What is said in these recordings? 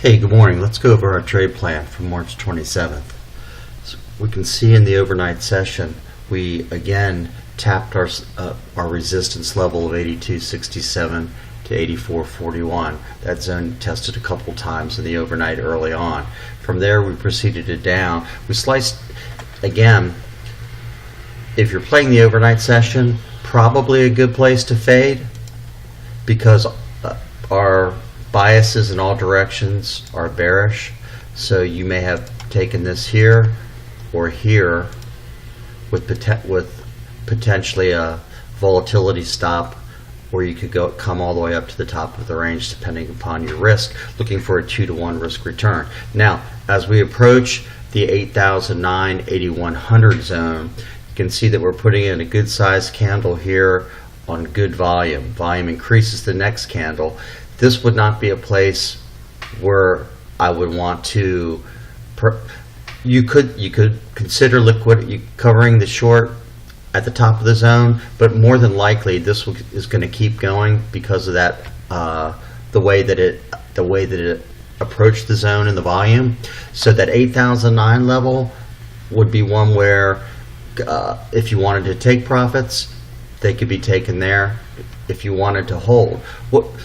Hey, good morning. Let's go over our trade plan for March 27th. So we can see in the overnight session, we again tapped our resistance level of 82.67 to 84.41. That zone tested a couple times in the overnight early on. From there, we proceeded to down. We sliced again. If you're playing the overnight session, probably a good place to fade because our biases in all directions are bearish, so you may have taken this here or here with potentially a volatility stop, or you could come all the way up to the top of the range depending upon your risk, looking for a 2-to-1 risk return. Now, as we approach the 8,009, 8,100 zone, you can see that we're putting in a good sized candle here on good volume. Volume increases the next candle. This would not be a place where I would want to. You could consider covering the short at the top of the zone, but more than likely this is going to keep going because of that the way that it approached the zone and the volume. So that 8,009 level would be one where if you wanted to take profits, they could be taken there. If you wanted to hold,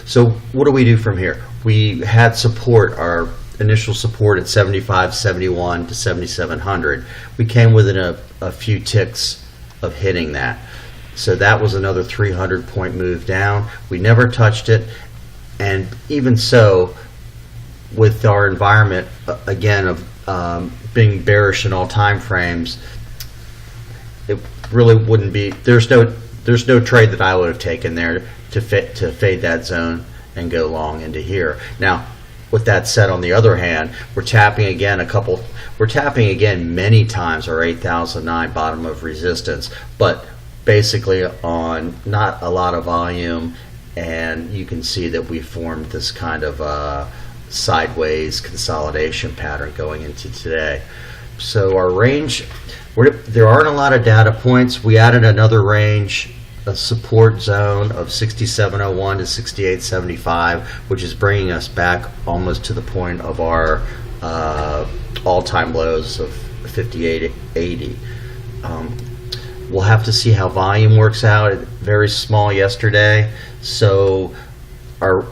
so what do we do from here? We had support, our initial support at 75.71 to 7,700. We came within a few ticks of hitting that, so that was another 300-point move down. We never touched it, and even so, with our environment again of being bearish in all time frames, it really wouldn't be. There's no trade that I would have taken there to fade that zone and go long into here. Now, with that said, on the other hand, we're tapping again many times our 8,009 bottom of resistance, but basically on not a lot of volume, and you can see that we formed this kind of sideways consolidation pattern going into today. So our range, there aren't a lot of data points. We added another range, a support zone of 67.01 to 68.75, which is bringing us back almost to the point of our all-time lows of 58.80. We'll have to see how volume works out. Very small yesterday, so our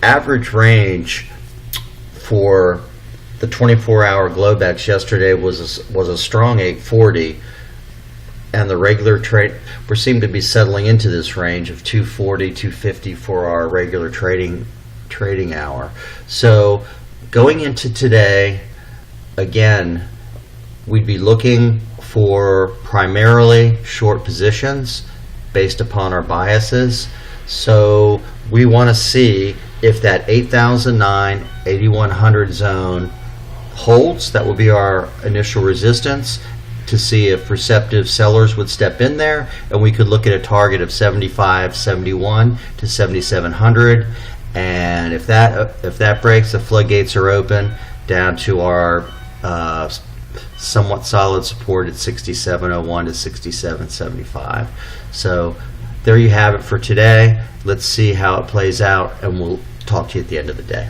average range for the 24-hour Globex yesterday was a strong 840, and the regular trade, we seem to be settling into this range of 240, 250 for our regular trading hour. So going into today, again, we'd be looking for primarily short positions based upon our biases. So we want to see if that 8,009, 8,100 zone holds. That will be our initial resistance, to see if receptive sellers would step in there, and we could look at a target of 75.71 to 7,700, and if that breaks, the floodgates are open down to our somewhat solid support at 67.01 to 67.75. So there you have it for today. Let's see how it plays out, and we'll talk to you at the end of the day.